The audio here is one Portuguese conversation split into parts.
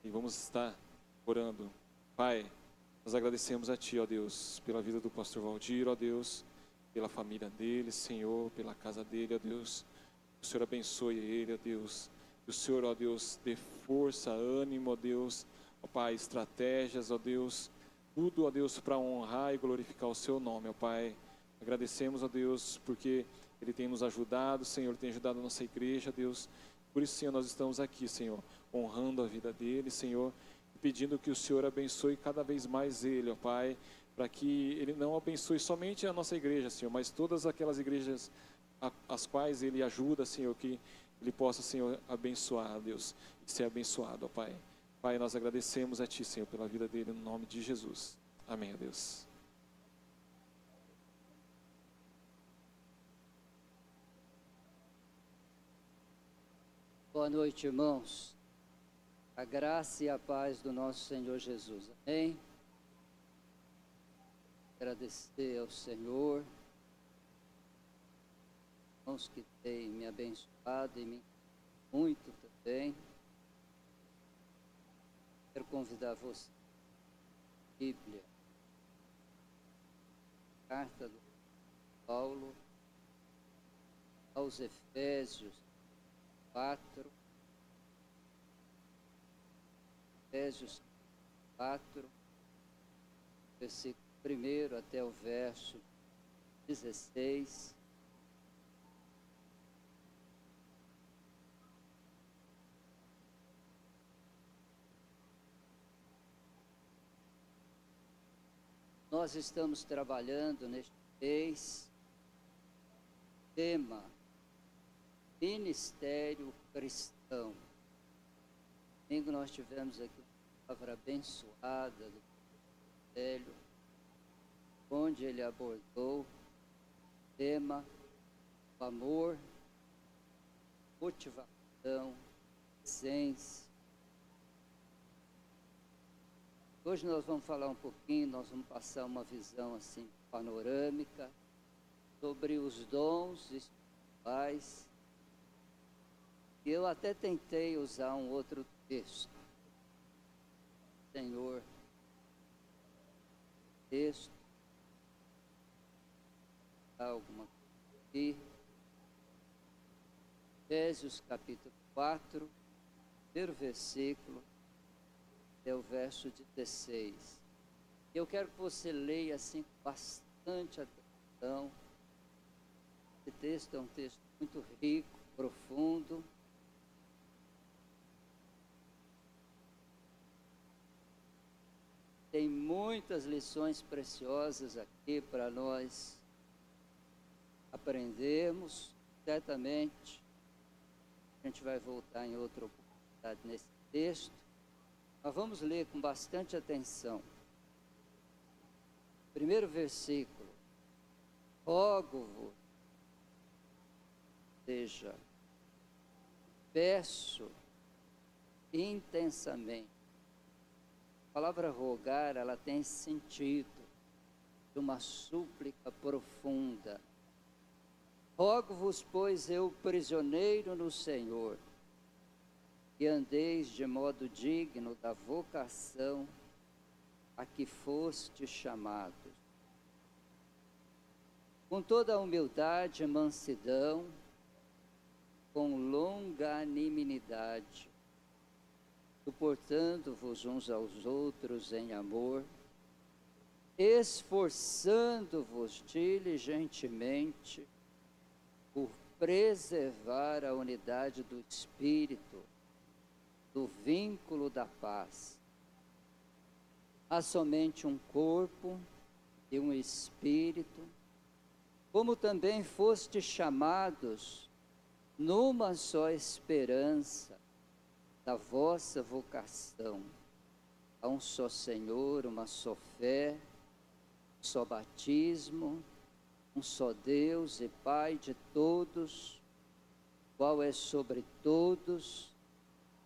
e vamos estar orando. Pai, nós agradecemos a Ti, ó Deus, pela vida do pastor Valdir, ó Deus, pela família dele, Senhor, pela casa dele, ó Deus. Que o Senhor abençoe ele, ó Deus. Que o Senhor, ó Deus, dê força, ânimo, ó Deus, ó Pai, estratégias, ó Deus, tudo, ó Deus, para honrar e glorificar o Seu nome, ó Pai. Agradecemos, ó Deus, porque Ele tem nos ajudado, Senhor, tem ajudado a nossa igreja, Deus. Por isso, Senhor, nós estamos aqui, Senhor, honrando a vida dele, Senhor, pedindo que o Senhor abençoe cada vez mais ele, ó Pai, para que ele não abençoe somente a nossa igreja, Senhor, mas todas aquelas igrejas as quais ele ajuda, Senhor, que ele possa, Senhor, abençoar, Deus, e ser abençoado, ó Pai. Pai, nós agradecemos a Ti, Senhor, pela vida dele, no nome de Jesus. Amém, ó Deus. Boa noite, irmãos. A graça e a paz do nosso Senhor Jesus. Amém? Agradecer ao Senhor, irmãos que têm me abençoado e me muito também. Quero convidar você a Bíblia, carta do Paulo aos Efésios 4, Efésios 4, versículo 1 até o verso 16. Nós estamos trabalhando neste mês, tema Ministério Cristão. Domingo nós tivemos aqui uma palavra abençoada do Evangelho, onde ele abordou o tema o amor, motivação, essência. Hoje nós vamos falar um pouquinho, nós vamos passar uma visão assim panorâmica sobre os dons espirituais. Eu até tentei usar um outro texto. Senhor, texto, alguma coisa aqui. Efésios capítulo 4, primeiro versículo, até o verso 16. Eu quero que você leia assim com bastante atenção. Esse texto é um texto muito rico, profundo. Tem muitas lições preciosas aqui para nós aprendermos. Certamente a gente vai voltar em outra oportunidade nesse texto. Mas vamos ler com bastante atenção. Primeiro versículo. Rogo-vos, seja, peço intensamente. A palavra rogar, ela tem sentido de uma súplica profunda. Rogo-vos, pois, eu, prisioneiro no Senhor, que andeis de modo digno da vocação a que foste chamados, com toda a humildade e mansidão, com longanimidade, suportando-vos uns aos outros em amor, esforçando-vos diligentemente por preservar a unidade do Espírito, do vínculo da paz. Há somente um corpo e um Espírito, como também foste chamados numa só esperança da vossa vocação. Há um só Senhor, uma só fé, um só batismo, um só Deus e Pai de todos, qual é sobre todos,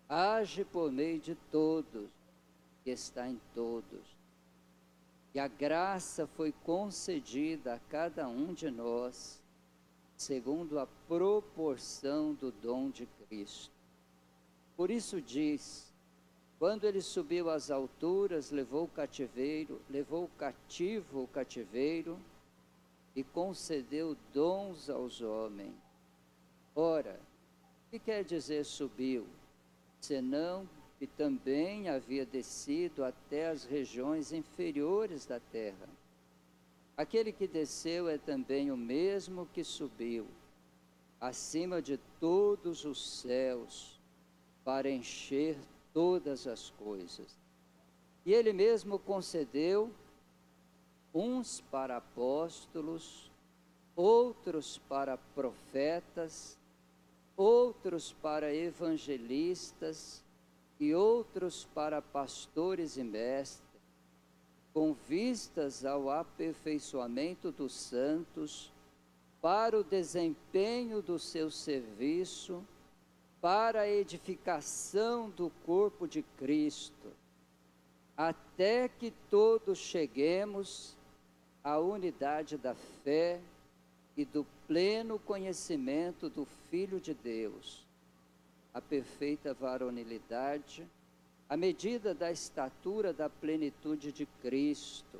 age por meio de todos, que está em todos. E a graça foi concedida a cada um de nós, segundo a proporção do dom de Cristo. Por isso diz, Quando ele subiu às alturas, levou cativo o cativeiro e concedeu dons aos homens. Ora, o que quer dizer subiu? Senão que também havia descido até as regiões inferiores da terra. Aquele que desceu é também o mesmo que subiu, acima de todos os céus, para encher todas as coisas. E ele mesmo concedeu uns para apóstolos, outros para profetas, outros para evangelistas e outros para pastores e mestres, com vistas ao aperfeiçoamento dos santos, para o desempenho do seu serviço, para a edificação do corpo de Cristo, até que todos cheguemos à unidade da fé e do pleno conhecimento do Filho de Deus, a perfeita varonilidade, à medida da estatura da plenitude de Cristo,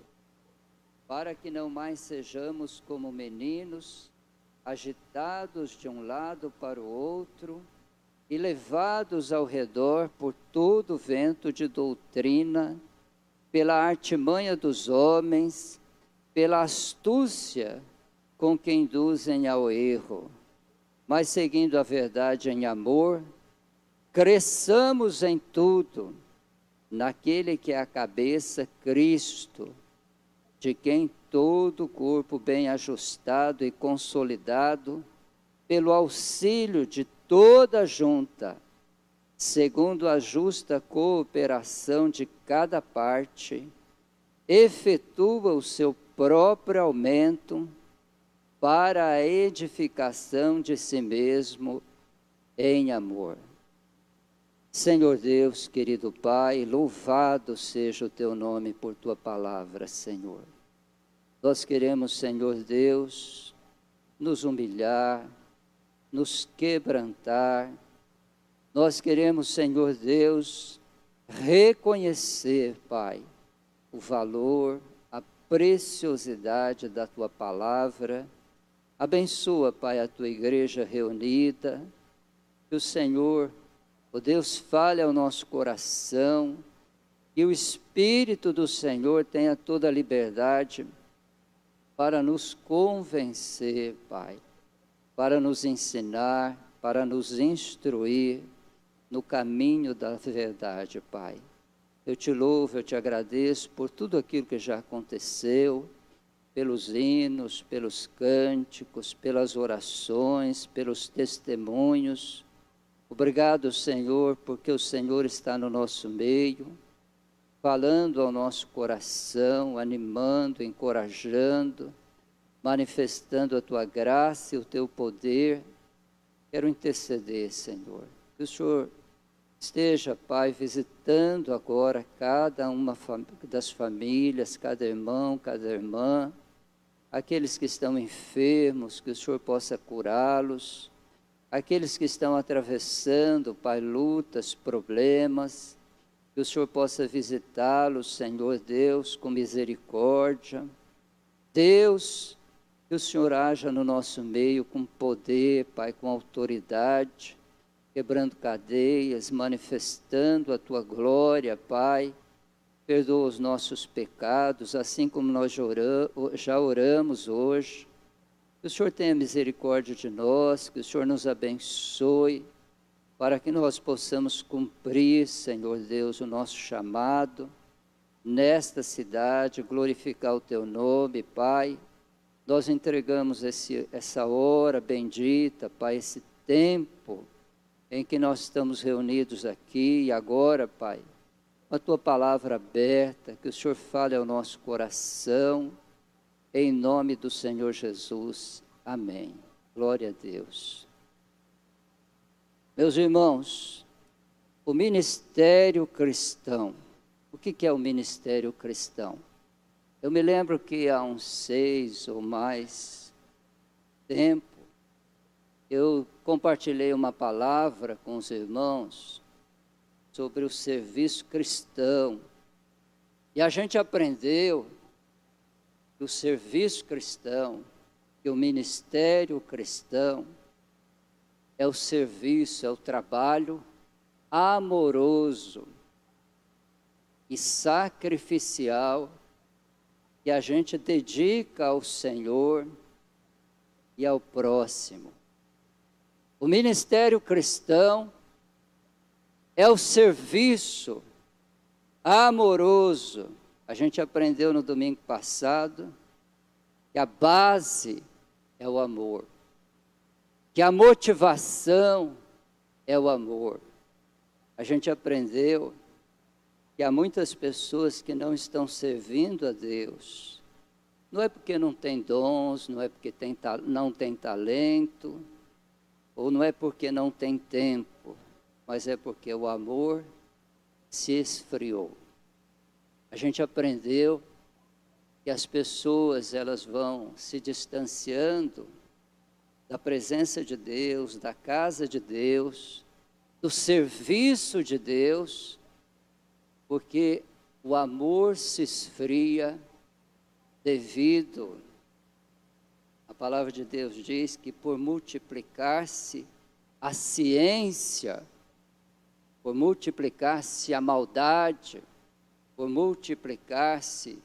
para que não mais sejamos como meninos, agitados de um lado para o outro e levados ao redor por todo vento de doutrina, pela artimanha dos homens, pela astúcia com que induzem ao erro, mas seguindo a verdade em amor, cresçamos em tudo, naquele que é a cabeça, Cristo, de quem todo o corpo bem ajustado e consolidado, pelo auxílio de toda a junta, segundo a justa cooperação de cada parte, efetua o seu próprio aumento para a edificação de si mesmo em amor. Senhor Deus, querido Pai, louvado seja o teu nome por tua palavra, Senhor. Nós queremos, Senhor Deus, nos humilhar, nos quebrantar. Nós queremos, Senhor Deus, reconhecer, Pai, o valor, a preciosidade da tua palavra. Abençoa, Pai, a tua igreja reunida. Que o Senhor, ó Deus, fale ao nosso coração. Que o Espírito do Senhor tenha toda a liberdade para nos convencer, Pai, para nos ensinar, para nos instruir no caminho da verdade, Pai. Eu te louvo, eu te agradeço por tudo aquilo que já aconteceu, pelos hinos, pelos cânticos, pelas orações, pelos testemunhos. Obrigado, Senhor, porque o Senhor está no nosso meio, falando ao nosso coração, animando, encorajando, manifestando a tua graça e o teu poder. Quero interceder, Senhor, que o Senhor esteja, Pai, visitando agora cada uma das famílias, cada irmão, cada irmã, aqueles que estão enfermos, que o Senhor possa curá-los, aqueles que estão atravessando, Pai, lutas, problemas, que o Senhor possa visitá-los, Senhor Deus, com misericórdia. Deus, que o Senhor haja no nosso meio com poder, Pai, com autoridade, quebrando cadeias, manifestando a tua glória, Pai. Perdoa os nossos pecados, assim como nós já oramos hoje. Que o Senhor tenha misericórdia de nós, que o Senhor nos abençoe, para que nós possamos cumprir, Senhor Deus, o nosso chamado nesta cidade, glorificar o teu nome, Pai. Nós entregamos essa hora bendita, Pai, esse tempo em que nós estamos reunidos aqui e agora, Pai, a tua palavra aberta, que o Senhor fale ao nosso coração, em nome do Senhor Jesus. Amém. Glória a Deus. Meus irmãos, o ministério cristão. O que é o ministério cristão? Eu me lembro que há uns 6 ou mais tempo, eu compartilhei uma palavra com os irmãos sobre o serviço cristão. E a gente aprendeu que o serviço cristão, que o ministério cristão, é o serviço, é o trabalho amoroso e sacrificial que a gente dedica ao Senhor e ao próximo. O ministério cristão é o serviço amoroso. A gente aprendeu no domingo passado que a base é o amor, que a motivação é o amor. A gente aprendeu que há muitas pessoas que não estão servindo a Deus. Não é porque não tem dons, não é porque não tem talento, ou não é porque não tem tempo, mas é porque o amor se esfriou. A gente aprendeu que as pessoas elas vão se distanciando da presença de Deus, da casa de Deus, do serviço de Deus, porque o amor se esfria devido, a palavra de Deus diz que por multiplicar-se a ciência, por multiplicar-se a maldade, por multiplicar-se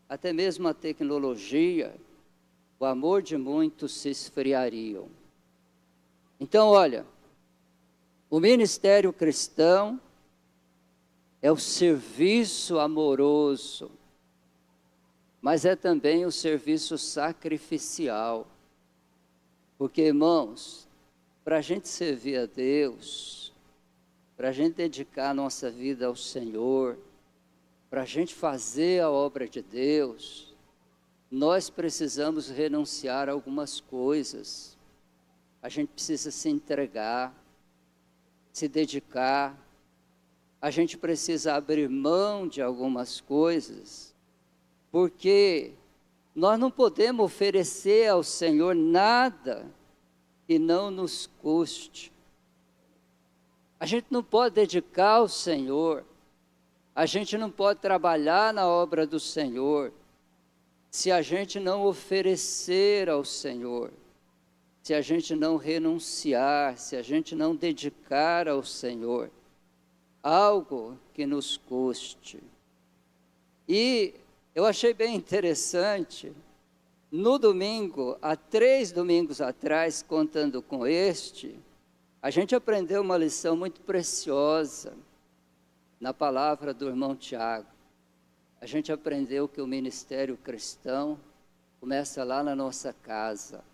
até mesmo a tecnologia, o amor de muitos se esfriariam. Então, olha, o ministério cristão é o serviço amoroso, mas é também o serviço sacrificial. Porque, irmãos, para a gente servir a Deus, para a gente dedicar a nossa vida ao Senhor, para a gente fazer a obra de Deus, nós precisamos renunciar a algumas coisas. A gente precisa se entregar, se dedicar. A gente precisa abrir mão de algumas coisas, porque nós não podemos oferecer ao Senhor nada que não nos custe. A gente não pode dedicar ao Senhor, a gente não pode trabalhar na obra do Senhor, se a gente não oferecer ao Senhor, se a gente não renunciar, se a gente não dedicar ao Senhor algo que nos custe. E eu achei bem interessante, no domingo, há 3 domingos atrás, contando com este, a gente aprendeu uma lição muito preciosa na palavra do irmão Tiago. A gente aprendeu que o ministério cristão começa lá na nossa casa.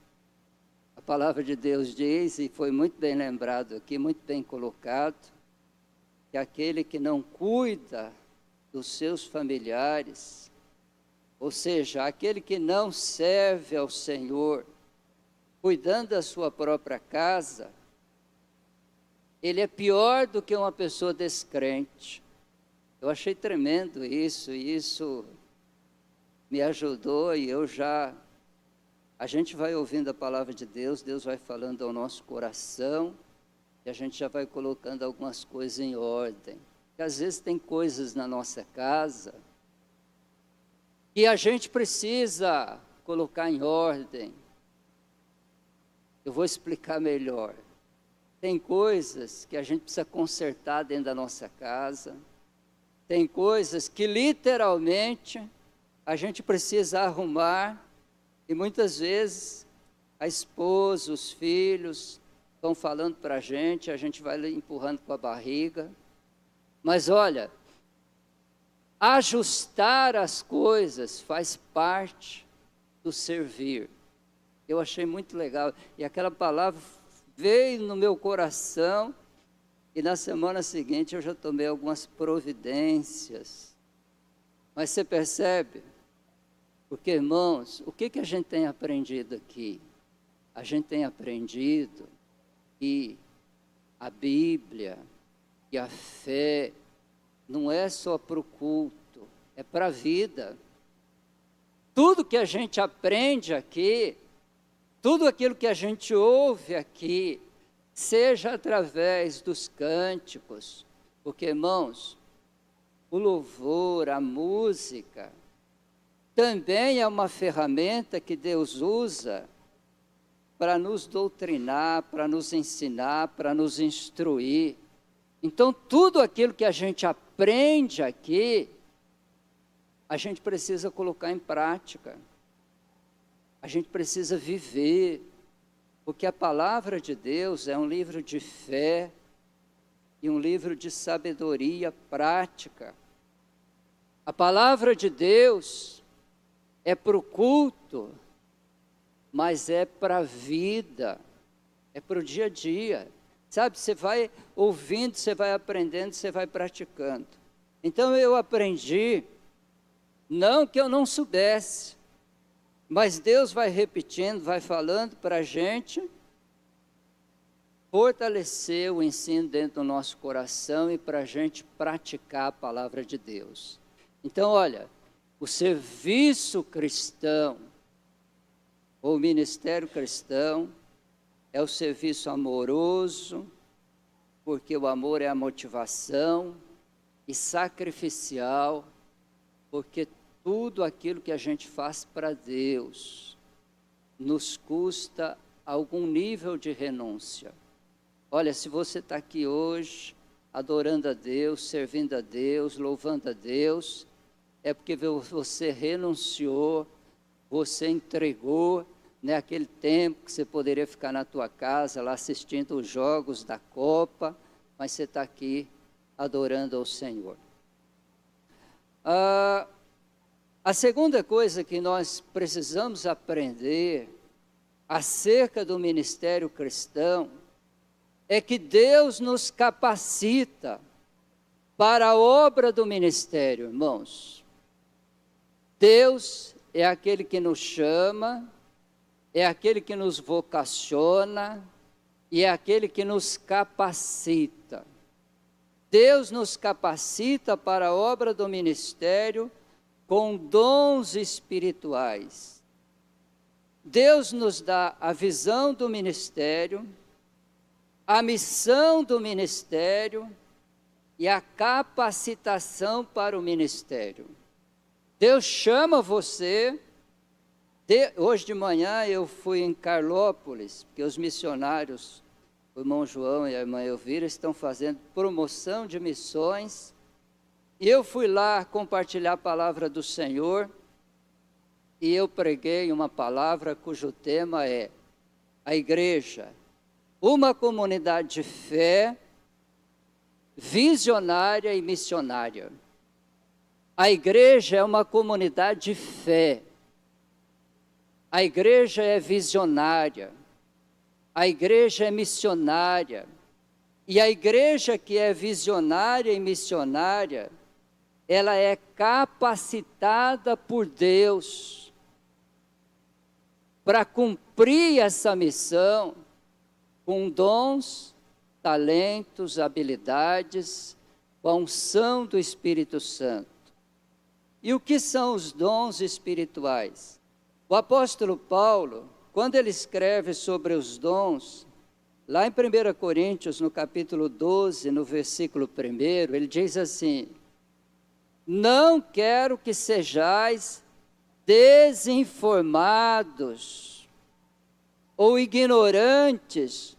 A palavra de Deus diz, e foi muito bem lembrado aqui, muito bem colocado, que aquele que não cuida dos seus familiares, ou seja, aquele que não serve ao Senhor, cuidando da sua própria casa, ele é pior do que uma pessoa descrente. Eu achei tremendo isso, e isso me ajudou, e a gente vai ouvindo a palavra de Deus, Deus vai falando ao nosso coração, e a gente já vai colocando algumas coisas em ordem. Porque às vezes tem coisas na nossa casa que a gente precisa colocar em ordem. Eu vou explicar melhor. Tem coisas que a gente precisa consertar dentro da nossa casa. Tem coisas que literalmente a gente precisa arrumar. E muitas vezes a esposa, os filhos estão falando para a gente vai empurrando com a barriga. Mas olha, ajustar as coisas faz parte do servir. Eu achei muito legal. E aquela palavra veio no meu coração, e na semana seguinte eu já tomei algumas providências. Mas você percebe? Porque, irmãos, o que a gente tem aprendido aqui? A gente tem aprendido que a Bíblia e a fé não é só para o culto, é para a vida. Tudo que a gente aprende aqui, tudo aquilo que a gente ouve aqui, seja através dos cânticos, Porque, irmãos, o louvor, a música, também é uma ferramenta que Deus usa para nos doutrinar, para nos ensinar, para nos instruir. Então, tudo aquilo que a gente aprende aqui, a gente precisa colocar em prática. A gente precisa viver. Porque a palavra de Deus é um livro de fé e um livro de sabedoria prática. A palavra de Deus é para o culto, mas é para a vida, é para o dia a dia. Sabe, você vai ouvindo, você vai aprendendo, você vai praticando. Então eu aprendi, não que eu não soubesse, mas Deus vai repetindo, vai falando para a gente fortalecer o ensino dentro do nosso coração e para a gente praticar a palavra de Deus. Então, olha, o serviço cristão, ou o ministério cristão, é o serviço amoroso, porque o amor é a motivação, e sacrificial, porque tudo aquilo que a gente faz para Deus nos custa algum nível de renúncia. Olha, se você está aqui hoje, adorando a Deus, servindo a Deus, louvando a Deus, é porque você renunciou, você entregou, né, aquele tempo que você poderia ficar na tua casa, lá assistindo os jogos da Copa, mas você está aqui adorando ao Senhor. A segunda coisa que nós precisamos aprender acerca do ministério cristão é que Deus nos capacita para a obra do ministério, irmãos. Deus é aquele que nos chama, é aquele que nos vocaciona e é aquele que nos capacita. Deus nos capacita para a obra do ministério com dons espirituais. Deus nos dá a visão do ministério, a missão do ministério e a capacitação para o ministério. Deus chama você. Hoje de manhã eu fui em Carlópolis, porque os missionários, o irmão João e a irmã Elvira, estão fazendo promoção de missões. E eu fui lá compartilhar a palavra do Senhor, e eu preguei uma palavra cujo tema é a igreja, uma comunidade de fé, visionária e missionária. A igreja é uma comunidade de fé. A igreja é visionária. A igreja é missionária. E a igreja que é visionária e missionária, ela é capacitada por Deus para cumprir essa missão com dons, talentos, habilidades, com a unção do Espírito Santo. E o que são os dons espirituais? O apóstolo Paulo, quando ele escreve sobre os dons, lá em 1 Coríntios, no capítulo 12, no versículo 1, ele diz assim: não quero que sejais desinformados ou ignorantes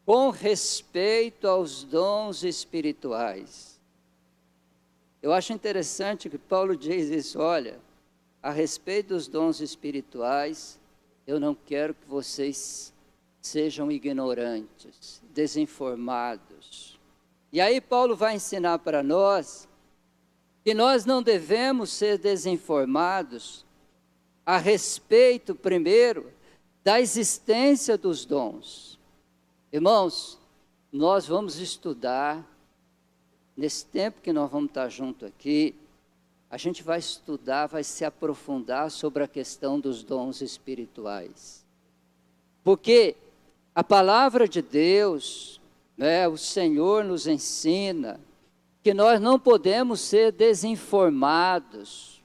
com respeito aos dons espirituais. Eu acho interessante que Paulo diz isso, olha, a respeito dos dons espirituais, eu não quero que vocês sejam ignorantes, desinformados. E aí Paulo vai ensinar para nós que nós não devemos ser desinformados a respeito, primeiro, da existência dos dons. Irmãos, nós vamos estudar, nesse tempo que nós vamos estar junto aqui, a gente vai estudar, vai se aprofundar sobre a questão dos dons espirituais. Porque a palavra de Deus, né, o Senhor nos ensina que nós não podemos ser desinformados.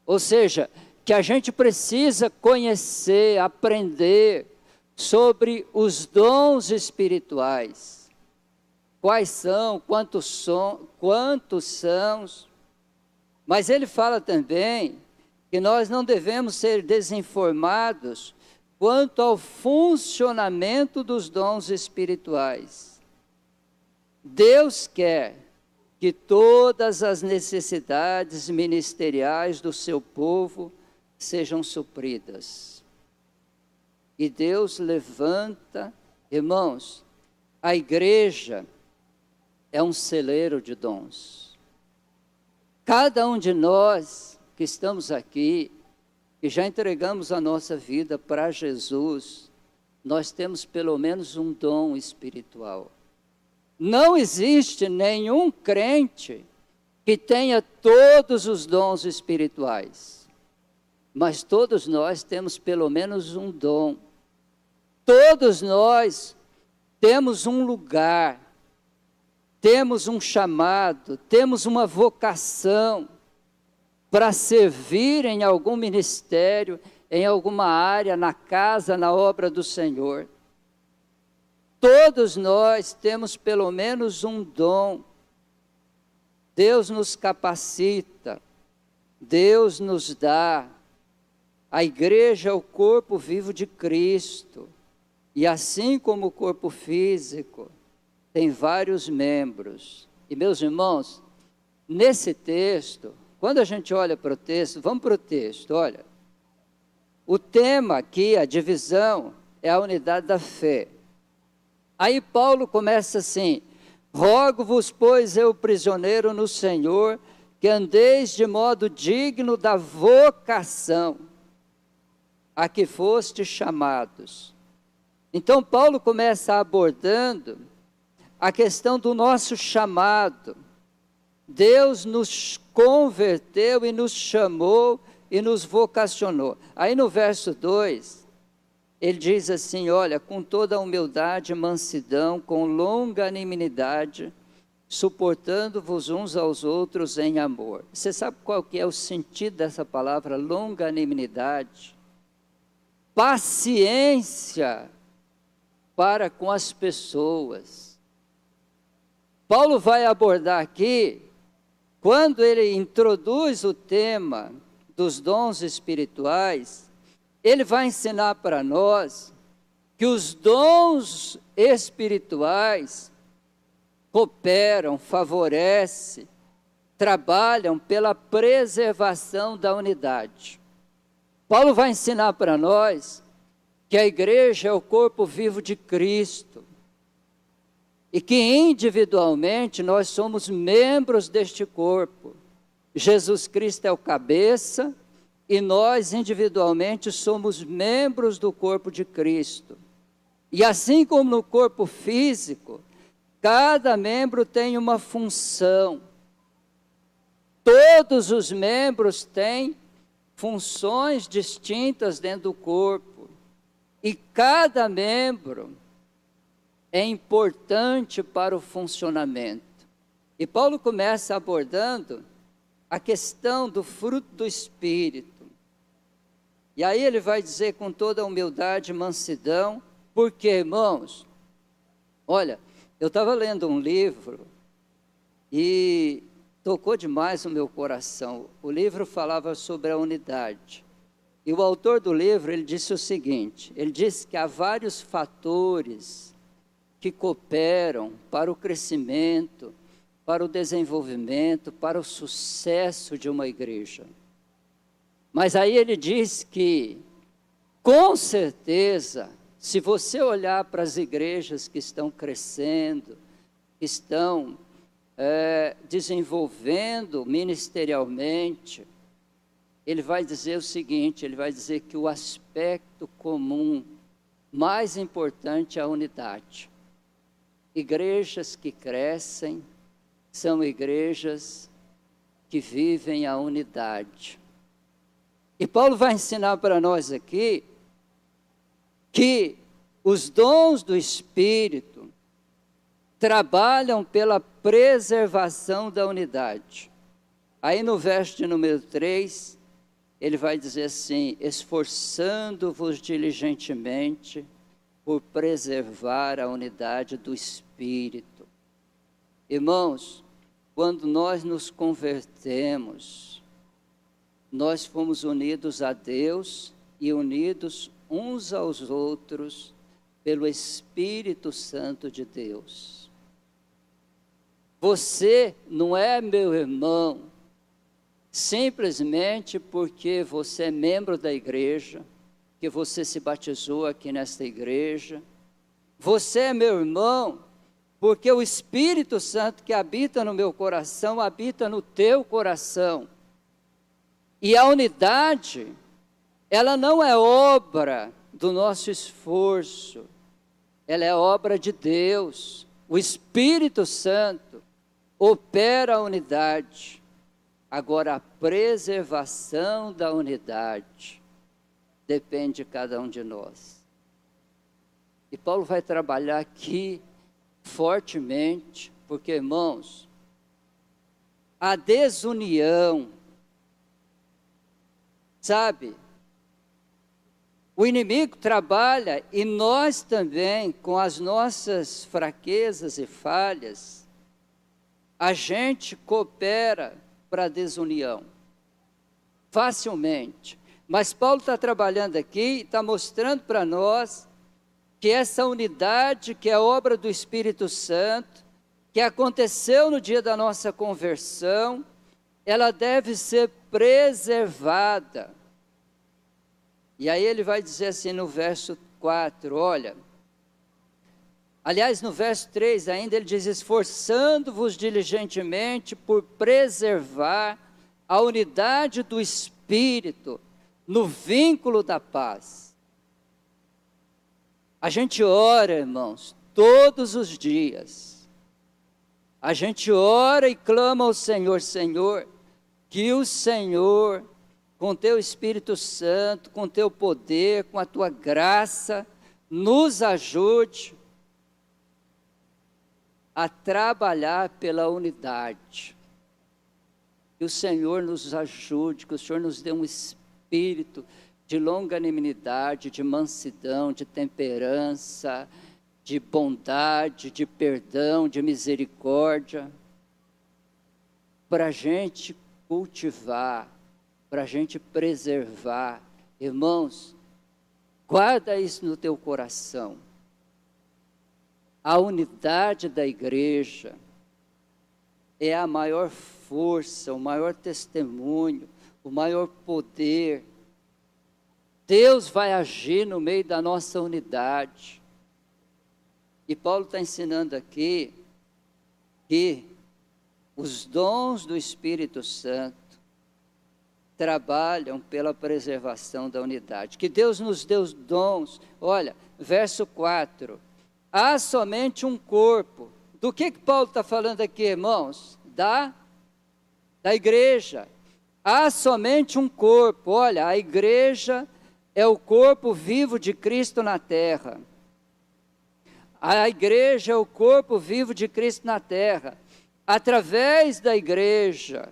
Ou seja, que a gente precisa conhecer, aprender sobre os dons espirituais. quais são, quantos são. Mas ele fala também que nós não devemos ser desinformados quanto ao funcionamento dos dons espirituais. Deus quer que todas as necessidades ministeriais do seu povo sejam supridas. E Deus levanta, irmãos, a igreja é um celeiro de dons. Cada um de nós que estamos aqui, que já entregamos a nossa vida para Jesus, nós temos pelo menos um dom espiritual. Não existe nenhum crente que tenha todos os dons espirituais, mas todos nós temos pelo menos um dom. Todos nós temos um lugar, temos um chamado, temos uma vocação para servir em algum ministério, em alguma área, na casa, na obra do Senhor. Todos nós temos pelo menos um dom. Deus nos capacita, Deus nos dá. A igreja é o corpo vivo de Cristo. E assim como o corpo físico tem vários membros. E meus irmãos, nesse texto, quando a gente olha para o texto, vamos para o texto, olha. O tema aqui, a divisão, é a unidade da fé. Aí Paulo começa assim: rogo-vos, pois eu, prisioneiro no Senhor, que andeis de modo digno da vocação a que fostes chamados. Então Paulo começa abordando a questão do nosso chamado. Deus nos converteu e nos chamou e nos vocacionou. Aí no verso 2, ele diz assim, olha, com toda a humildade e mansidão, com longanimidade, suportando-vos uns aos outros em amor. Você sabe qual que é o sentido dessa palavra longanimidade? Paciência para com as pessoas. Paulo vai abordar aqui, quando ele introduz o tema dos dons espirituais, ele vai ensinar para nós que os dons espirituais cooperam, favorecem, trabalham pela preservação da unidade. Paulo vai ensinar para nós que a igreja é o corpo vivo de Cristo e que individualmente nós somos membros deste corpo. Jesus Cristo é o cabeça e nós individualmente somos membros do corpo de Cristo. E assim como no corpo físico, cada membro tem uma função. Todos os membros têm funções distintas dentro do corpo. E cada membro é importante para o funcionamento. E Paulo começa abordando a questão do fruto do Espírito. E aí ele vai dizer com toda a humildade e mansidão, porque, irmãos, olha, eu estava lendo um livro e tocou demais o meu coração. O livro falava sobre a unidade. E o autor do livro, ele disse o seguinte, ele disse que há vários fatores que cooperam para o crescimento, para o desenvolvimento, para o sucesso de uma igreja. Mas aí ele diz que, com certeza, se você olhar para as igrejas que estão crescendo, que estão desenvolvendo ministerialmente, ele vai dizer o seguinte, ele vai dizer que o aspecto comum mais importante é a unidade. Igrejas que crescem são igrejas que vivem a unidade. E Paulo vai ensinar para nós aqui que os dons do Espírito trabalham pela preservação da unidade. Aí no verso de número 3, ele vai dizer assim, esforçando-vos diligentemente por preservar a unidade do Espírito. Irmãos, quando nós nos convertemos, nós fomos unidos a Deus e unidos uns aos outros pelo Espírito Santo de Deus. Você não é meu irmão simplesmente porque você é membro da igreja, que você se batizou aqui nesta igreja. Você é meu irmão porque o Espírito Santo que habita no meu coração, habita no teu coração. E a unidade, ela não é obra do nosso esforço, ela é obra de Deus. O Espírito Santo opera a unidade. Agora, a preservação da unidade depende de cada um de nós. E Paulo vai trabalhar aqui fortemente, porque, irmãos, a desunião, sabe, o inimigo trabalha e nós também, com as nossas fraquezas e falhas, a gente coopera para a desunião, facilmente. Mas Paulo está trabalhando aqui e está mostrando para nós que essa unidade, que é obra do Espírito Santo, que aconteceu no dia da nossa conversão, ela deve ser preservada. E aí ele vai dizer assim no verso 4, olha, aliás no verso 3 ainda ele diz, esforçando-vos diligentemente por preservar a unidade do Espírito no vínculo da paz. A gente ora, irmãos, todos os dias. A gente ora e clama ao Senhor, Senhor, que o Senhor, com teu Espírito Santo, com teu poder, com a tua graça, nos ajude a trabalhar pela unidade. Que o Senhor nos ajude, que o Senhor nos dê um espírito de longanimidade, de mansidão, de temperança, de bondade, de perdão, de misericórdia, para a gente cultivar, para a gente preservar. Irmãos, guarda isso no teu coração. A unidade da igreja é a maior força, o maior testemunho, o maior poder. Deus vai agir no meio da nossa unidade. E Paulo está ensinando aqui que os dons do Espírito Santo trabalham pela preservação da unidade. Que Deus nos deu os dons. Olha, verso 4. Há somente um corpo. Do que Paulo está falando aqui, irmãos? Da igreja. Há somente um corpo. Olha, a igreja é o corpo vivo de Cristo na terra. A igreja é o corpo vivo de Cristo na terra. Através da igreja,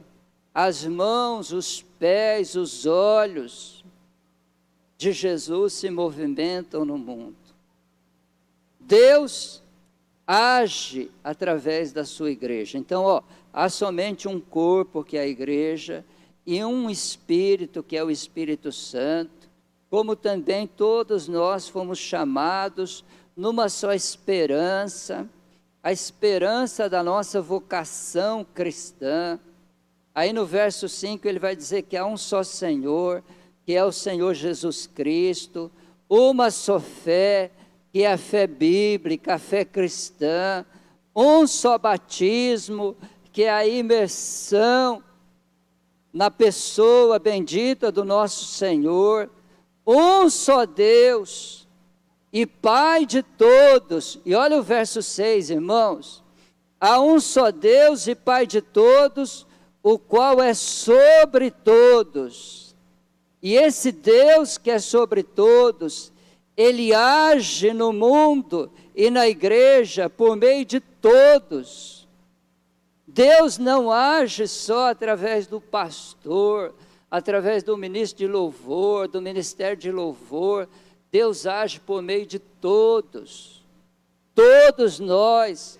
as mãos, os pés, os olhos de Jesus se movimentam no mundo. Deus age através da sua igreja. Então, há somente um corpo, que é a igreja, e um Espírito, que é o Espírito Santo, como também todos nós fomos chamados numa só esperança, a esperança da nossa vocação cristã. Aí no verso 5 ele vai dizer que há um só Senhor, que é o Senhor Jesus Cristo, uma só fé, que é a fé bíblica, a fé cristã, um só batismo, que é a imersão na pessoa bendita do nosso Senhor, um só Deus e Pai de todos. E olha o verso 6, irmãos. Há um só Deus e Pai de todos, o qual é sobre todos. E esse Deus que é sobre todos, ele age no mundo e na igreja por meio de todos. Deus não age só através do pastor, através do ministro de louvor, do ministério de louvor. Deus age por meio de todos. Todos nós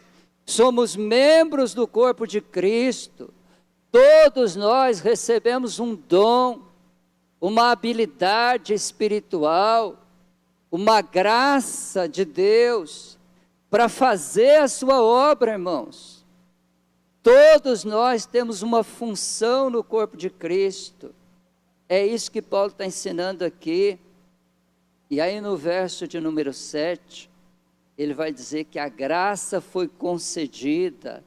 somos membros do corpo de Cristo. Todos nós recebemos um dom, uma habilidade espiritual, uma graça de Deus para fazer a sua obra, irmãos. Todos nós temos uma função no corpo de Cristo. É isso que Paulo está ensinando aqui. E aí no verso de número 7, ele vai dizer que a graça foi concedida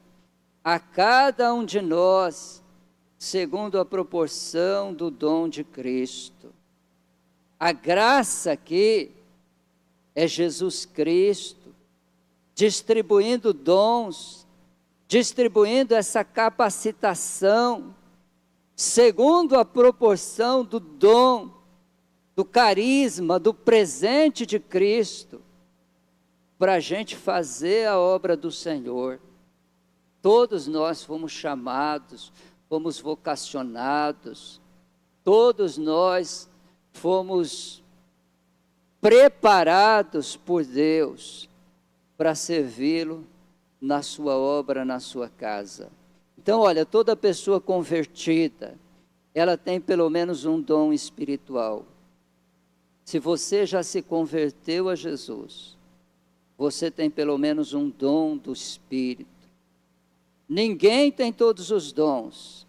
a cada um de nós, segundo a proporção do dom de Cristo. A graça aqui é Jesus Cristo, distribuindo dons, distribuindo essa capacitação, segundo a proporção do dom, do carisma, do presente de Cristo, para a gente fazer a obra do Senhor. Todos nós fomos chamados, fomos vocacionados, todos nós fomos preparados por Deus para servi-lo na sua obra, na sua casa. Então, olha, toda pessoa convertida, ela tem pelo menos um dom espiritual. Se você já se converteu a Jesus, você tem pelo menos um dom do Espírito. Ninguém tem todos os dons,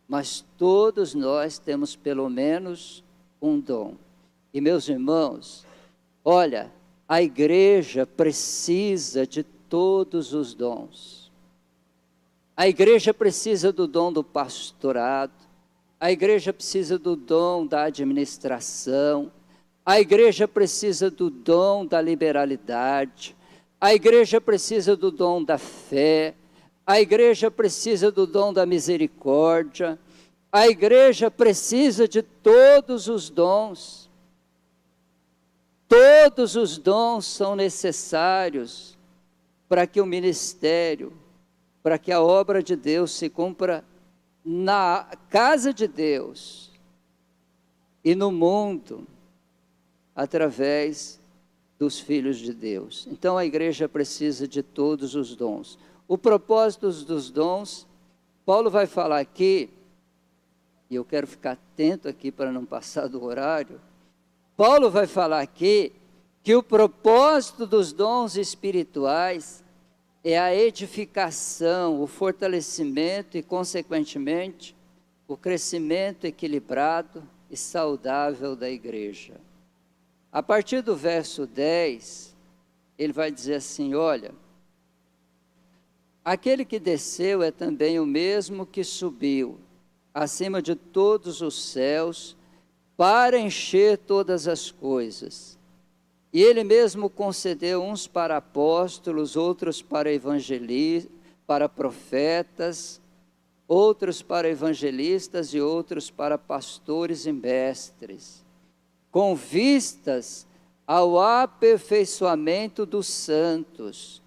mas todos nós temos pelo menos um dom. E meus irmãos, olha, a igreja precisa de todos os dons. A igreja precisa do dom do pastorado, a igreja precisa do dom da administração, a igreja precisa do dom da liberalidade, a igreja precisa do dom da fé, a igreja precisa do dom da misericórdia, a igreja precisa de todos os dons. Todos os dons são necessários para que o ministério, para que a obra de Deus se cumpra na casa de Deus e no mundo, através dos filhos de Deus. Então a igreja precisa de todos os dons. O propósito dos dons, Paulo vai falar aqui, e eu quero ficar atento aqui para não passar do horário. Paulo vai falar aqui que o propósito dos dons espirituais é a edificação, o fortalecimento e, consequentemente, o crescimento equilibrado e saudável da igreja. A partir do verso 10, ele vai dizer assim, olha, aquele que desceu é também o mesmo que subiu, acima de todos os céus, para encher todas as coisas. E ele mesmo concedeu uns para apóstolos, outros para evangelistas, para profetas, outros para evangelistas e outros para pastores e mestres, com vistas ao aperfeiçoamento dos santos,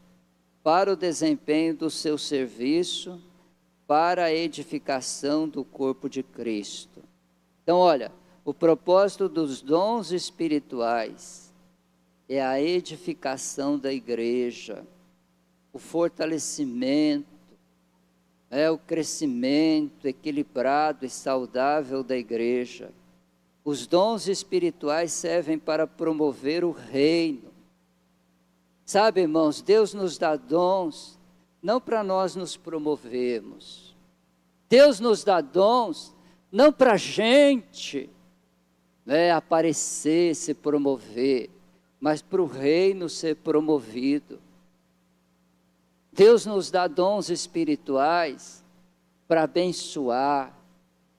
para o desempenho do seu serviço, para a edificação do corpo de Cristo. Então, olha, o propósito dos dons espirituais é a edificação da igreja, o fortalecimento, o crescimento equilibrado e saudável da igreja. Os dons espirituais servem para promover o reino. Sabe, irmãos, Deus nos dá dons, não para nós nos promovermos. Deus nos dá dons, não para a gente aparecer, se promover, mas para o reino ser promovido. Deus nos dá dons espirituais para abençoar,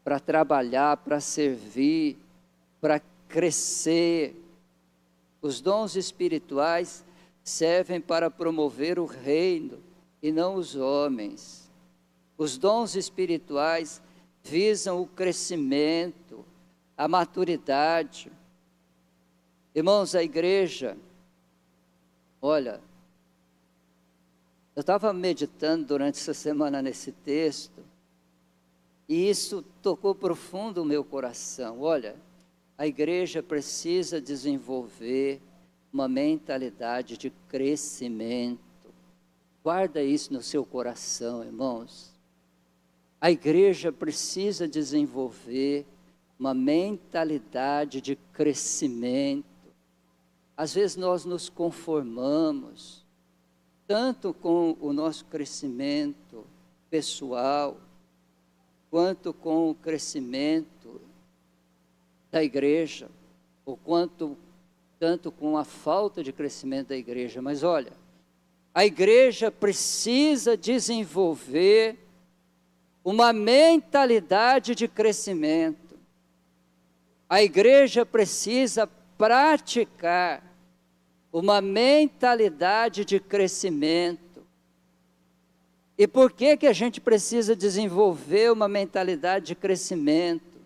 para trabalhar, para servir, para crescer. Os dons espirituais servem para promover o reino e não os homens. Os dons espirituais visam o crescimento, a maturidade. Irmãos, a igreja, olha, eu estava meditando durante essa semana nesse texto, e isso tocou profundo o meu coração. Olha, a igreja precisa desenvolver uma mentalidade de crescimento. Guarda isso no seu coração, irmãos. A igreja precisa desenvolver uma mentalidade de crescimento. Às vezes nós nos conformamos, tanto com o nosso crescimento pessoal, quanto com o crescimento da igreja, ou tanto com a falta de crescimento da igreja. Mas olha, a igreja precisa desenvolver uma mentalidade de crescimento. A igreja precisa praticar uma mentalidade de crescimento. E por que que a gente precisa desenvolver uma mentalidade de crescimento?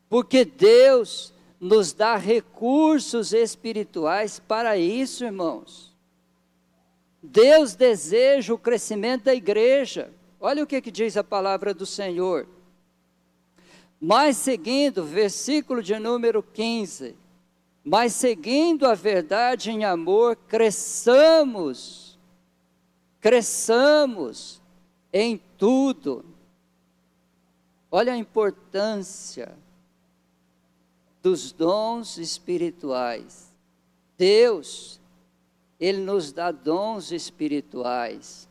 Porque Deus nos dá recursos espirituais para isso, irmãos. Deus deseja o crescimento da igreja. Olha o que diz a palavra do Senhor. Mas seguindo, versículo de número 15, mas seguindo a verdade em amor, cresçamos em tudo. Olha a importância dos dons espirituais. Deus, Ele nos dá dons espirituais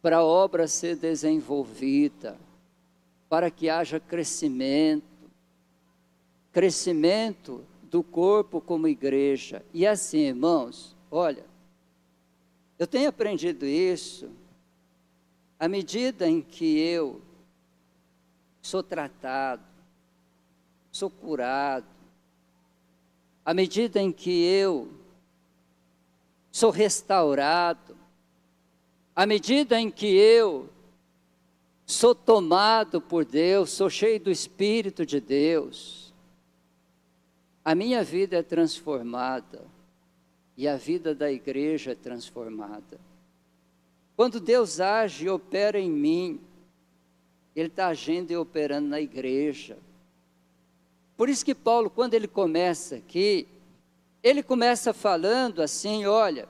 para a obra ser desenvolvida, para que haja crescimento do corpo como igreja. E assim, irmãos, olha, eu tenho aprendido isso, à medida em que eu sou tratado, sou curado, à medida em que eu sou restaurado, à medida em que eu sou tomado por Deus, sou cheio do Espírito de Deus, a minha vida é transformada e a vida da igreja é transformada. Quando Deus age e opera em mim, Ele está agindo e operando na igreja. Por isso que Paulo, quando ele começa aqui, ele começa falando assim, olha,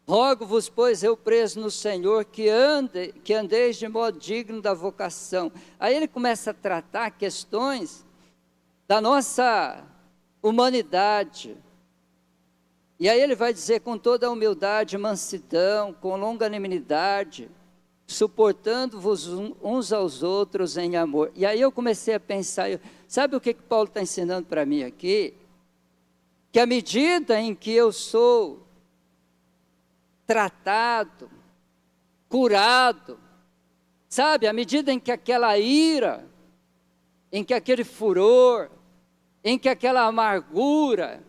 rogo-vos, pois eu preso no Senhor, que andeis de modo digno da vocação. Aí ele começa a tratar questões da nossa humanidade. E aí ele vai dizer com toda a humildade, mansidão, com longanimidade, suportando-vos uns aos outros em amor. E aí eu comecei a pensar, sabe o que Paulo está ensinando para mim aqui? Que à medida em que eu sou tratado, curado, sabe, à medida em que aquela ira, em que aquele furor, em que aquela amargura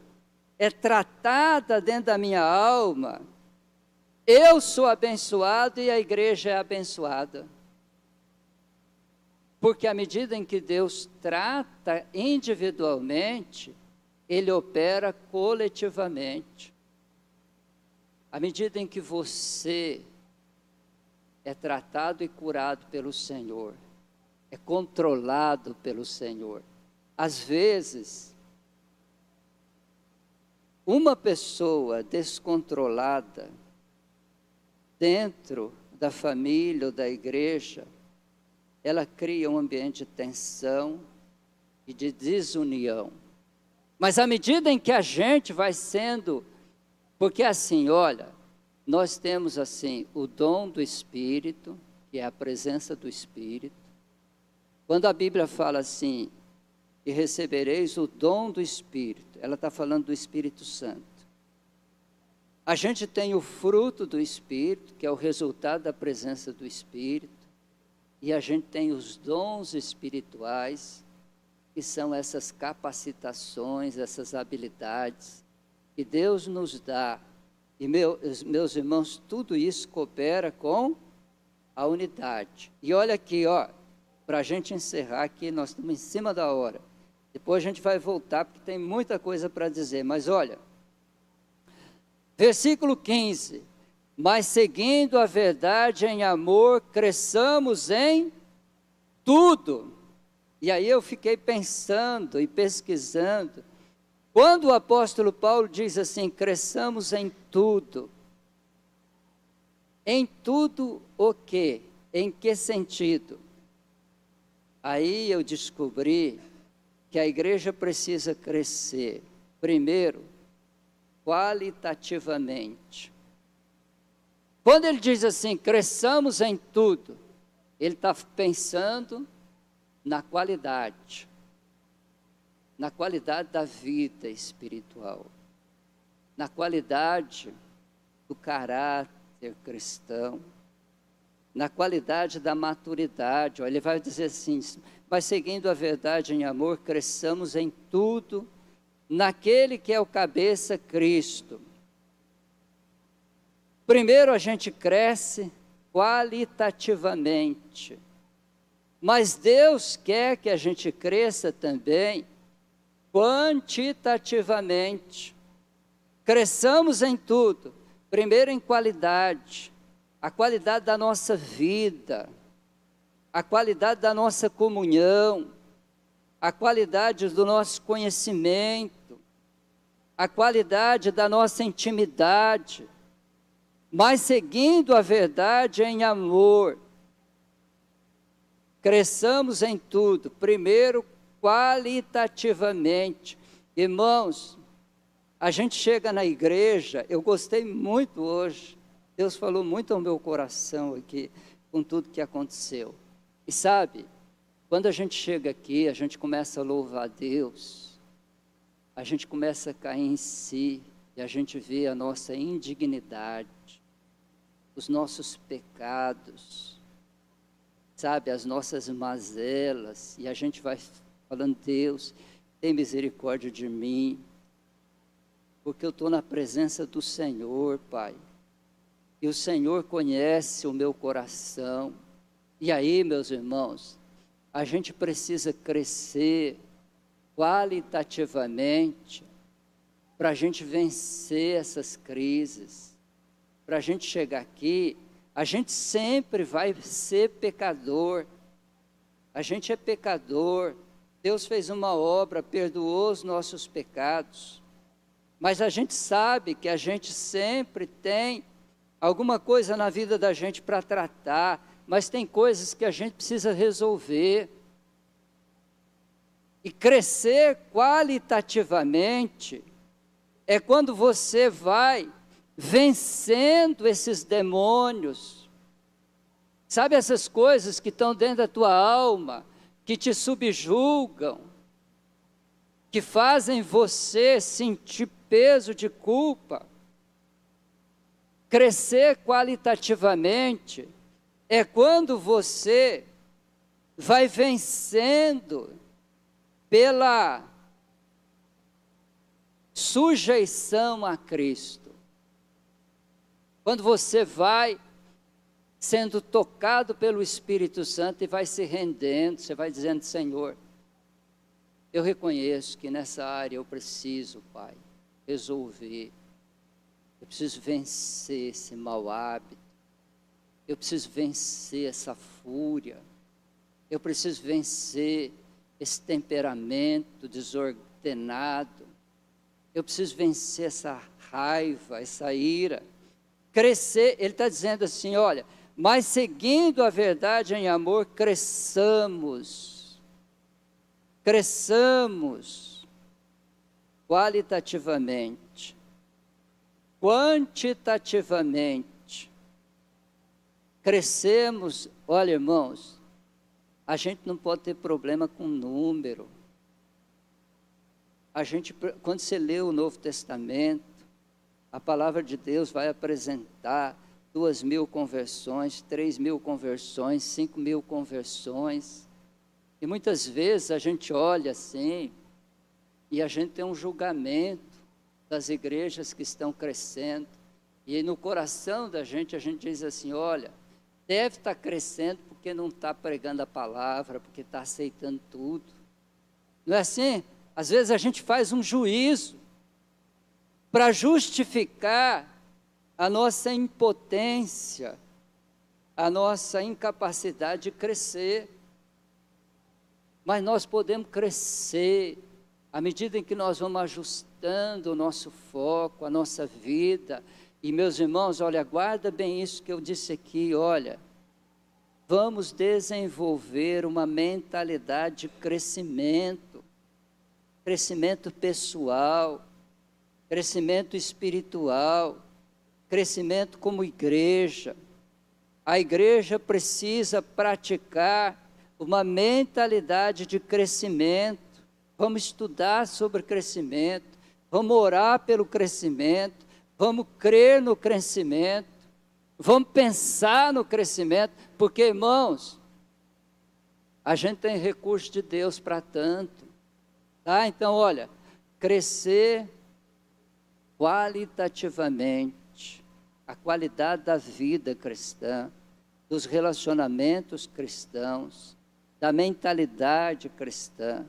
é tratada dentro da minha alma, eu sou abençoado e a igreja é abençoada. Porque à medida em que Deus trata individualmente, Ele opera coletivamente. À medida em que você é tratado e curado pelo Senhor, é controlado pelo Senhor. Às vezes, uma pessoa descontrolada dentro da família ou da igreja, ela cria um ambiente de tensão e de desunião. Mas à medida em que a gente vai sendo, porque assim, olha, nós temos assim o dom do Espírito, que é a presença do Espírito. Quando a Bíblia fala assim, que recebereis o dom do Espírito, ela está falando do Espírito Santo. A gente tem o fruto do Espírito, que é o resultado da presença do Espírito, e a gente tem os dons espirituais, que são essas capacitações, essas habilidades que Deus nos dá. E meus irmãos, tudo isso coopera com a unidade. E olha aqui, ó, para a gente encerrar aqui, nós estamos em cima da hora. Depois a gente vai voltar, porque tem muita coisa para dizer. Mas olha, versículo 15. Mas seguindo a verdade em amor, cresçamos em tudo. E aí eu fiquei pensando e pesquisando. Quando o apóstolo Paulo diz assim, cresçamos em tudo, Em tudo o quê? Em que sentido? Aí eu descobri que a igreja precisa crescer, primeiro, qualitativamente. Quando ele diz assim, cresçamos em tudo, ele está pensando na qualidade da vida espiritual, na qualidade do caráter cristão, na qualidade da maturidade. Ele vai dizer assim, mas seguindo a verdade em amor, cresçamos em tudo, naquele que é o cabeça, Cristo. Primeiro a gente cresce qualitativamente, mas Deus quer que a gente cresça também quantitativamente. Cresçamos em tudo, primeiro em qualidade, a qualidade da nossa vida, a qualidade da nossa comunhão, a qualidade do nosso conhecimento, a qualidade da nossa intimidade, mas seguindo a verdade em amor. Cresçamos em tudo, primeiro qualitativamente. Irmãos, a gente chega na igreja, eu gostei muito hoje, Deus falou muito ao meu coração aqui, com tudo que aconteceu. E sabe, quando a gente chega aqui, a gente começa a louvar a Deus, a gente começa a cair em si, e a gente vê a nossa indignidade, os nossos pecados, sabe, as nossas mazelas, e a gente vai falando, Deus, tem misericórdia de mim, porque eu estou na presença do Senhor, Pai, e o Senhor conhece o meu coração. E aí, meus irmãos, a gente precisa crescer qualitativamente para a gente vencer essas crises. Para a gente chegar aqui, a gente sempre vai ser pecador. A gente é pecador. Deus fez uma obra, perdoou os nossos pecados. Mas a gente sabe que a gente sempre tem alguma coisa na vida da gente para tratar, mas tem coisas que a gente precisa resolver. E crescer qualitativamente é quando você vai vencendo esses demônios. Sabe essas coisas que estão dentro da tua alma, que te subjugam, que fazem você sentir peso de culpa? Crescer qualitativamente é quando você vai vencendo pela sujeição a Cristo. Quando você vai sendo tocado pelo Espírito Santo e vai se rendendo, você vai dizendo, Senhor, eu reconheço que nessa área eu preciso, Pai, resolver. Eu preciso vencer esse mau hábito. Eu preciso vencer essa fúria. Eu preciso vencer esse temperamento desordenado. Eu preciso vencer essa raiva, essa ira. Crescer, ele está dizendo assim, olha, mas seguindo a verdade em amor, cresçamos. Cresçamos qualitativamente. Quantitativamente, crescemos. Olha, irmãos, a gente não pode ter problema com número. Quando você lê o Novo Testamento, a palavra de Deus vai apresentar 2.000 conversões, 3.000 conversões, 5.000 conversões, e muitas vezes a gente olha assim, e a gente tem um julgamento das igrejas que estão crescendo, e no coração da gente a gente diz assim, olha, deve estar crescendo porque não está pregando a palavra, porque está aceitando tudo. Não é assim? Às vezes a gente faz um juízo para justificar a nossa impotência, a nossa incapacidade de crescer. Mas nós podemos crescer à medida em que nós vamos ajustando o nosso foco, a nossa vida, E meus irmãos, olha, guarda bem isso que eu disse aqui, olha, vamos desenvolver uma mentalidade de crescimento, crescimento pessoal, crescimento espiritual, crescimento como igreja. A igreja precisa praticar uma mentalidade de crescimento. Vamos estudar sobre crescimento, vamos orar pelo crescimento, vamos crer no crescimento, vamos pensar no crescimento, porque, irmãos, a gente tem recurso de Deus para tanto, tá? Então, olha, crescer qualitativamente, a qualidade da vida cristã, dos relacionamentos cristãos, da mentalidade cristã,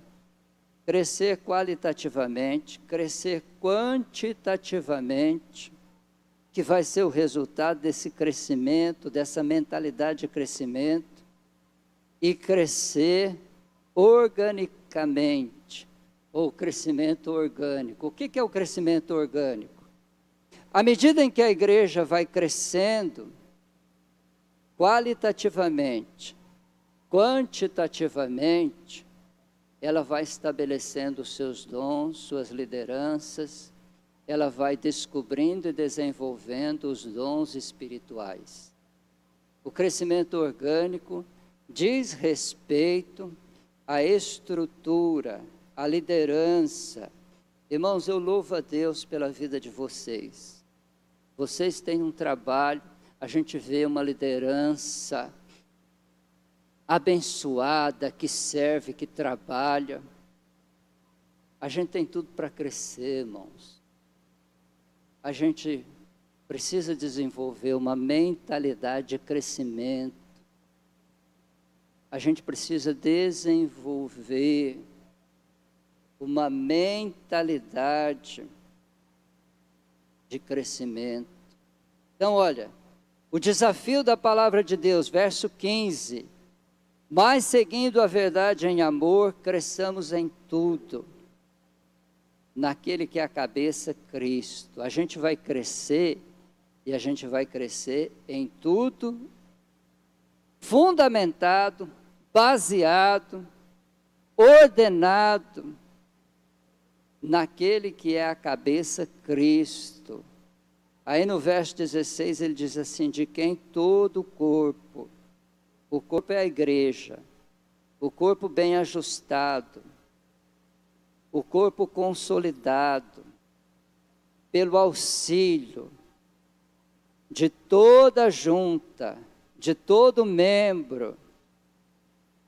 crescer qualitativamente, crescer quantitativamente, que vai ser o resultado desse crescimento, dessa mentalidade de crescimento, e crescer organicamente, ou crescimento orgânico. O que é o crescimento orgânico? À medida em que a igreja vai crescendo, qualitativamente, quantitativamente, ela vai estabelecendo os seus dons, suas lideranças, ela vai descobrindo e desenvolvendo os dons espirituais. O crescimento orgânico diz respeito à estrutura, à liderança. Irmãos, eu louvo a Deus pela vida de vocês. Vocês têm um trabalho, a gente vê uma liderança abençoada, que serve, que trabalha. A gente tem tudo para crescer, irmãos. A gente precisa desenvolver uma mentalidade de crescimento. A gente precisa desenvolver uma mentalidade de crescimento. Então, olha, o desafio da palavra de Deus, verso 15... Mas seguindo a verdade em amor, cresçamos em tudo, naquele que é a cabeça, Cristo. A gente vai crescer, e a gente vai crescer em tudo, fundamentado, baseado, ordenado, naquele que é a cabeça, Cristo. Aí no verso 16 ele diz assim, de quem todo o corpo é a igreja, o corpo bem ajustado, o corpo consolidado, pelo auxílio de toda junta, de todo membro,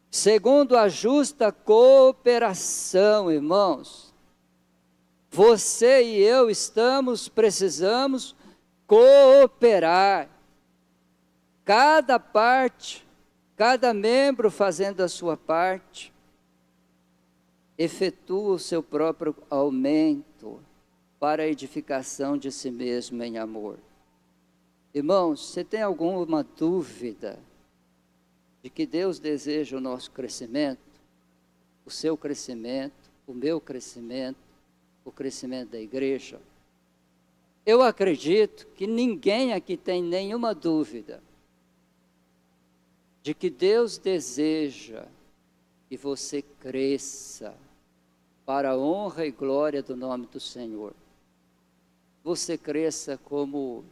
segundo a justa cooperação, irmãos. Você e eu precisamos cooperar, cada parte, cada membro fazendo a sua parte, efetua o seu próprio aumento para a edificação de si mesmo em amor. Irmãos, você tem alguma dúvida de que Deus deseja o nosso crescimento? O seu crescimento, o meu crescimento, o crescimento da igreja? Eu acredito que ninguém aqui tem nenhuma dúvida de que Deus deseja que você cresça para a honra e glória do nome do Senhor. Você cresça como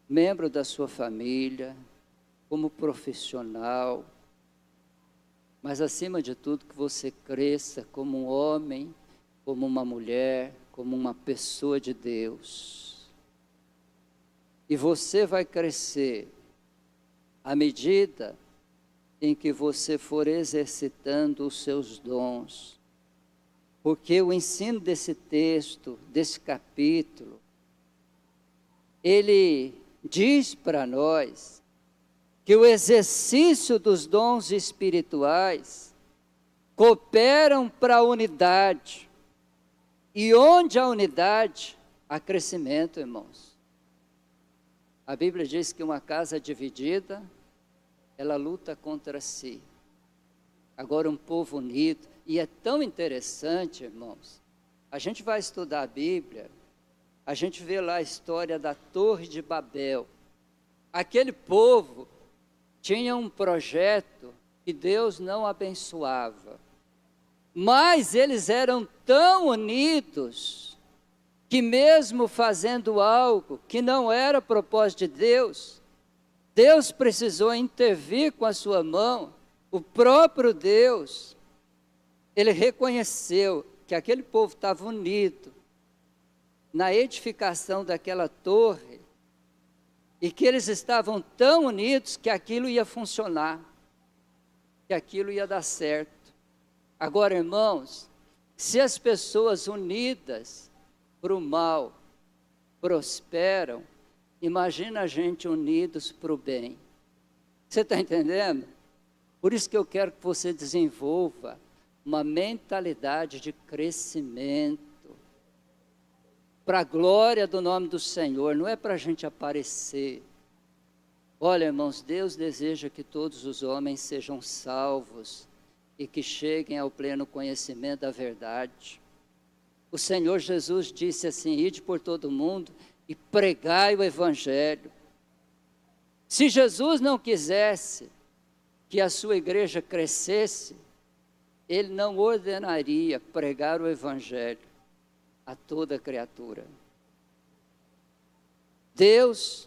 membro da sua família, como profissional, mas acima de tudo que você cresça como um homem, como uma mulher, como uma pessoa de Deus. E você vai crescer à medida em que você for exercitando os seus dons. Porque o ensino desse texto, desse capítulo, ele diz para nós que o exercício dos dons espirituais cooperam para a unidade. E onde há unidade, há crescimento, irmãos. A Bíblia diz que uma casa dividida, ela luta contra si. Agora um povo unido, e é tão interessante, irmãos, a gente vai estudar a Bíblia, a gente vê lá a história da Torre de Babel. Aquele povo tinha um projeto que Deus não abençoava, mas eles eram tão unidos que mesmo fazendo algo que não era propósito de Deus, Deus precisou intervir com a sua mão. O próprio Deus, ele reconheceu que aquele povo estava unido na edificação daquela torre e que eles estavam tão unidos que aquilo ia funcionar, que aquilo ia dar certo. Agora, irmãos, se as pessoas unidas para o mal prosperam, imagina a gente unidos para o bem. Você está entendendo? Por isso que eu quero que você desenvolva uma mentalidade de crescimento, para a glória do nome do Senhor, não é para a gente aparecer. Olha, irmãos, Deus deseja que todos os homens sejam salvos e que cheguem ao pleno conhecimento da verdade. O Senhor Jesus disse assim: ide por todo o mundo e pregai o Evangelho. Se Jesus não quisesse que a sua igreja crescesse, ele não ordenaria pregar o Evangelho a toda criatura. Deus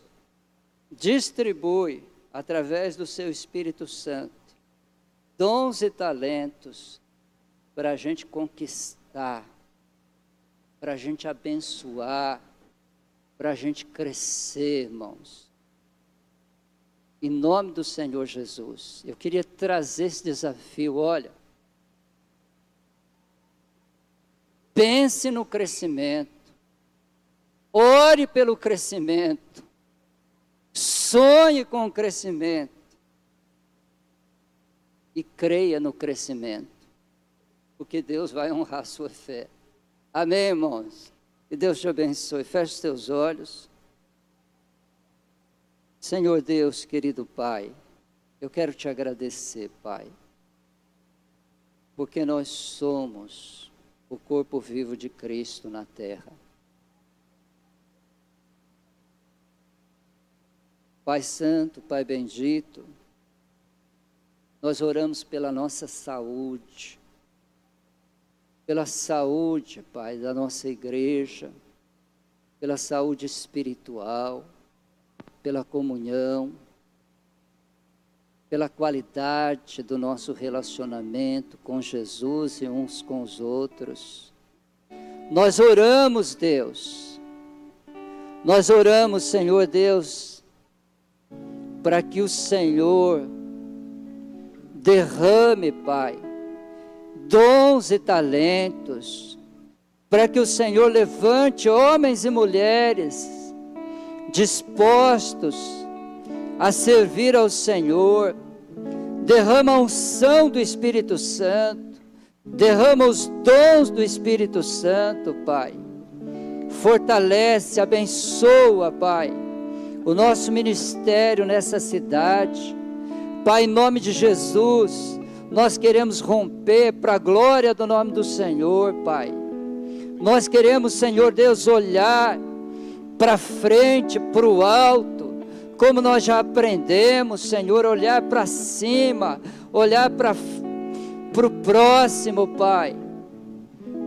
distribui, através do seu Espírito Santo, dons e talentos para a gente conquistar, para a gente abençoar, para a gente crescer, irmãos. Em nome do Senhor Jesus, eu queria trazer esse desafio. Olha, pense no crescimento, ore pelo crescimento, sonhe com o crescimento e creia no crescimento, porque Deus vai honrar a sua fé. Amém, irmãos? Que Deus te abençoe. Feche os teus olhos. Senhor Deus, querido Pai, eu quero te agradecer, Pai, porque nós somos o corpo vivo de Cristo na terra. Pai Santo, Pai Bendito, nós oramos pela nossa saúde, pela saúde, Pai, da nossa igreja, pela saúde espiritual, pela comunhão, pela qualidade do nosso relacionamento com Jesus e uns com os outros. Nós oramos, Deus, nós oramos, Senhor Deus, para que o Senhor derrame, Pai, dons e talentos, para que o Senhor levante homens e mulheres dispostos a servir ao Senhor. Derrama a unção do Espírito Santo, derrama os dons do Espírito Santo, Pai. Fortalece, abençoa, Pai, o nosso ministério nessa cidade. Pai, em nome de Jesus, nós queremos romper para a glória do nome do Senhor, Pai. Nós queremos, Senhor Deus, olhar para frente, para o alto, como nós já aprendemos, Senhor, olhar para cima, olhar para o próximo, Pai.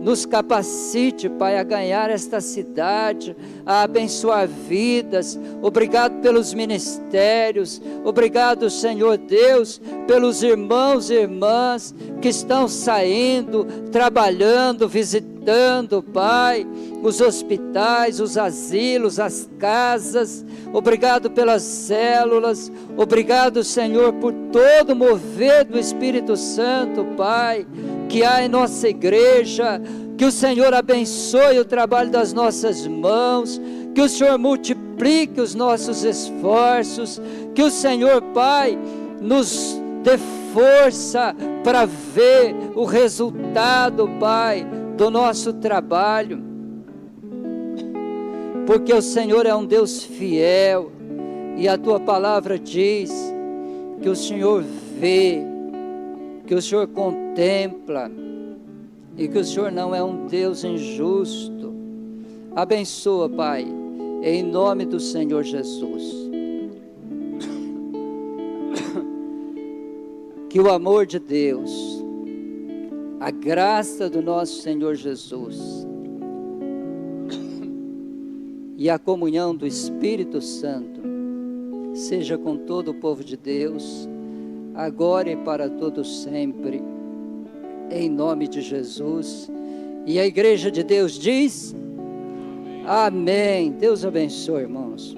Nos capacite, Pai, a ganhar esta cidade, a abençoar vidas. Obrigado pelos ministérios, obrigado, Senhor Deus, pelos irmãos e irmãs que estão saindo, trabalhando, visitando, Pai, os hospitais, os asilos, as casas. Obrigado pelas células, obrigado, Senhor, por todo o mover do Espírito Santo, Pai, que há em nossa igreja. Que o Senhor abençoe o trabalho das nossas mãos, que o Senhor multiplique os nossos esforços, que o Senhor, Pai, nos dê força para ver o resultado, Pai, do nosso trabalho, porque o Senhor é um Deus fiel, e a Tua palavra diz que o Senhor vê, que o Senhor contempla, e que o Senhor não é um Deus injusto. Abençoa, Pai, em nome do Senhor Jesus. Que o amor de Deus, a graça do nosso Senhor Jesus e a comunhão do Espírito Santo seja com todo o povo de Deus, agora e para todos sempre, em nome de Jesus. E a igreja de Deus diz: amém. Deus abençoe, irmãos.